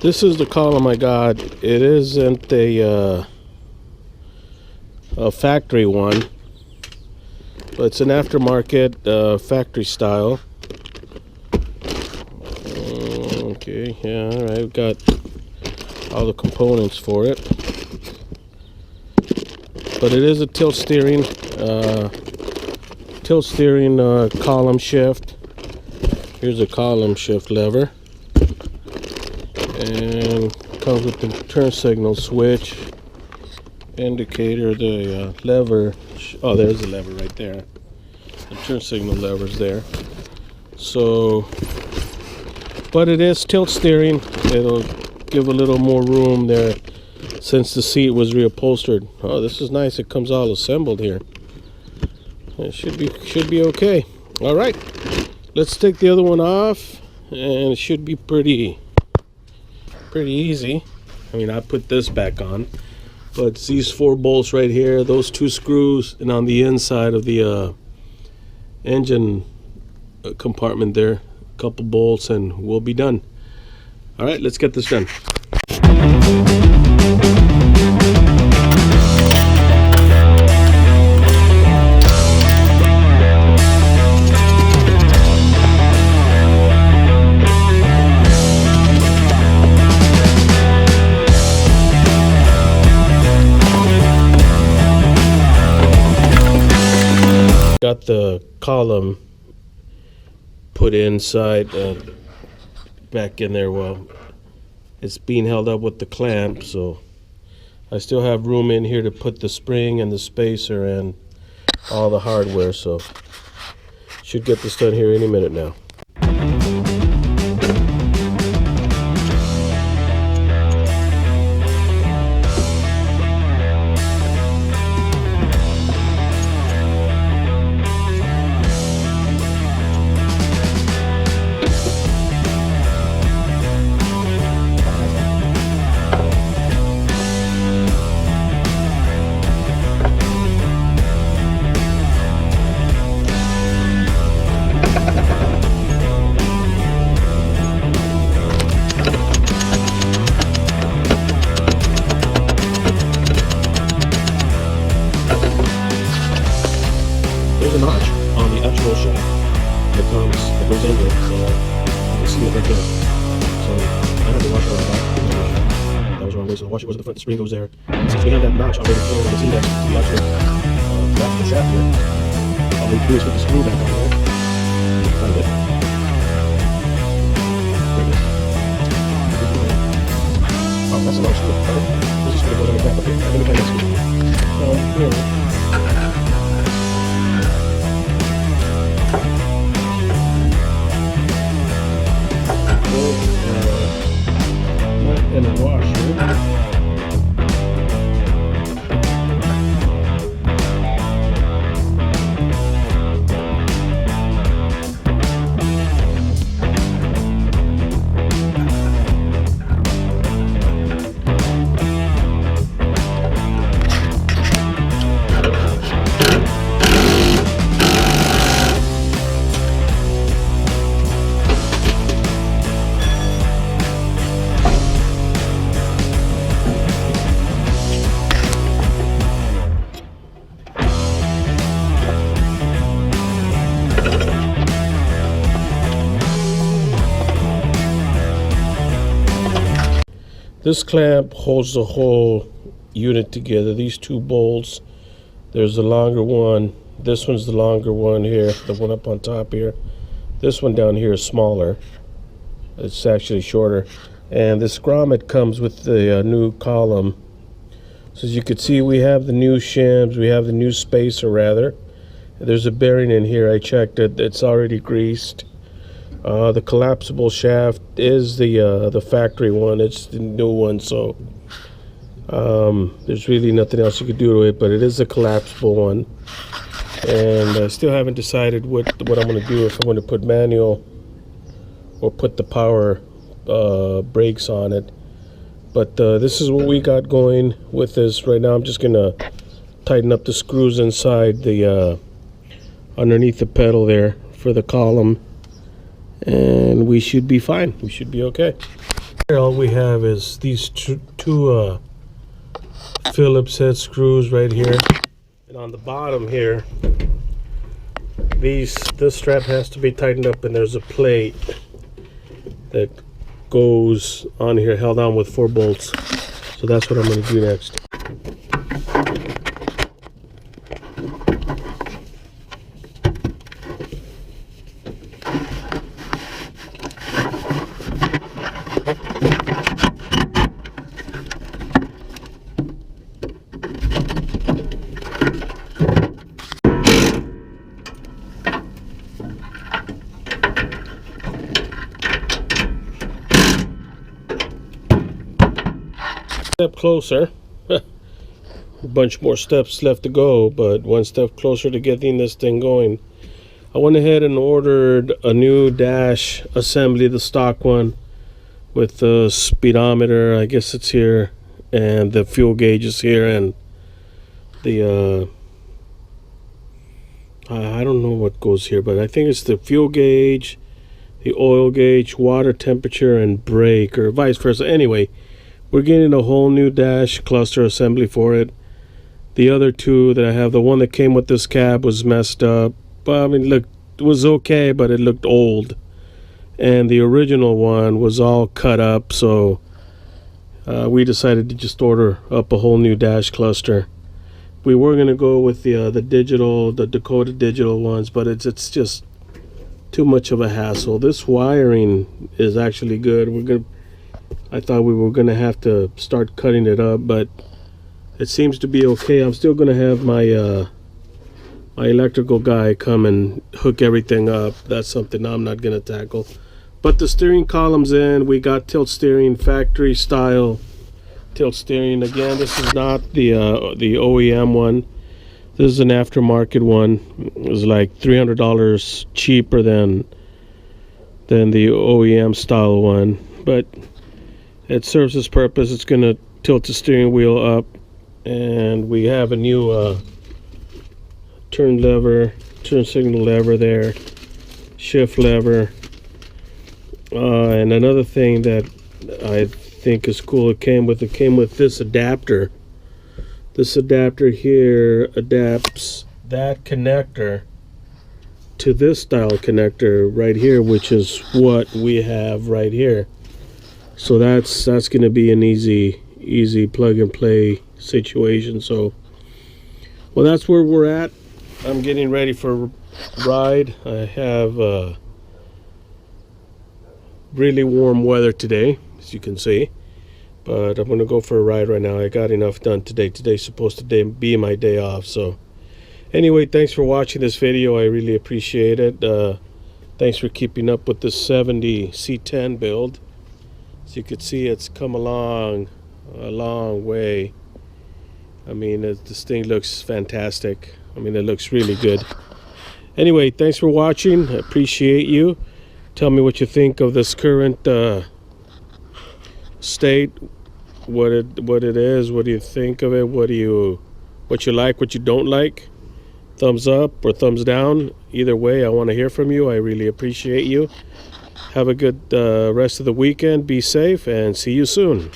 This is the column I got. It isn't a factory one, but it's an aftermarket factory style. Okay, yeah, all right. We've got all the components for it, but it is a tilt steering column shift. Here's a column shift lever, and comes with the turn signal switch, indicator, the lever. Oh, there's the lever right there. The turn signal lever's there. So, but it is tilt steering. It'll give a little more room there since the seat was reupholstered. Oh, this is nice. It comes all assembled here. It should be okay. All right, let's take the other one off, and it should be pretty easy. I mean, I put this back on, but it's these 4 bolts right here, those 2 screws, and on the inside of the engine compartment there, a couple bolts, and we'll be done. All right, let's get this done. Got the column put inside, back in there. Well, it's being held up with the clamp, so I still have room in here to put the spring and the spacer and all the hardware, so should get this done here any minute now. There's a notch on the actual shaft that goes into it, so you can see it right there. So I had to wash it all out. That was the wrong way, so the washer was at the front, the spring goes there. Since we have that notch already filled with the index to the actual back of the shaft here, all we do is put the screw back on there. You can find it. There it is. Oh, that's a long screw. Okay. This is going to go on the back of it. I'm going to find that screw. Here. In the washer. This clamp holds the whole unit together. These 2 bolts, there's the longer one. This one's the longer one here, the one up on top here. This one down here is smaller. It's actually shorter. And this grommet comes with the new column. So as you can see, we have the new shims, we have the new spacer rather. There's a bearing in here, I checked it, it's already greased. The collapsible shaft is the factory one. It's the new one, so there's really nothing else you could do to it, but it is a collapsible one. And I still haven't decided what I'm going to do, if I'm going to put manual or put the power brakes on it. But this is what we got going with this right now. I'm just going to tighten up the screws inside the underneath the pedal there for the column, and we should be fine. We should be okay. Here all we have is these two Phillips head screws right here, and on the bottom here, this strap has to be tightened up, and there's a plate that goes on here, held on with 4 bolts. So that's what I'm going to do next. Step closer. A bunch more steps left to go, but one step closer to getting this thing going. I went ahead and ordered a new dash assembly, the stock one, with the speedometer, I guess it's here, and the fuel gauge is here, and the I don't know what goes here, but I think it's the fuel gauge, the oil gauge, water temperature, and brake, or vice versa. Anyway, we're getting a whole new dash cluster assembly for it. The other two that I have, the one that came with this cab was messed up. I mean, look, it was okay, but it looked old. And the original one was all cut up, so we decided to just order up a whole new dash cluster. We were going to go with the digital, the Dakota digital ones, but it's just too much of a hassle. This wiring is actually good. I thought we were going to have to start cutting it up, but it seems to be okay. I'm still going to have my my electrical guy come and hook everything up. That's something I'm not going to tackle. But the steering column's in. We got tilt steering, factory style tilt steering. Again, this is not the OEM one. This is an aftermarket one. It was like $300 cheaper than the OEM style one, but it serves its purpose. It's going to tilt the steering wheel up, and we have a new turn signal lever there, shift lever, and another thing that I think is cool, it came with this adapter. This adapter here adapts that connector to this style connector right here, which is what we have right here. So that's going to be an easy plug and play situation. So, well, that's where we're at. I'm getting ready for a ride. I have really warm weather today, as you can see, but I'm going to go for a ride right now. I got enough done today. Today's supposed to be my day off. So anyway, thanks for watching this video. I really appreciate it. Thanks for keeping up with this 70 C10 build. As you can see, it's come a long way. I mean, this thing looks fantastic. I mean, it looks really good. Anyway, thanks for watching. I appreciate you. Tell me what you think of this current state, what it is. What do you think of it? What you like, what you don't like? Thumbs up or thumbs down. Either way, I want to hear from you. I really appreciate you. Have a good rest of the weekend. Be safe, and see you soon.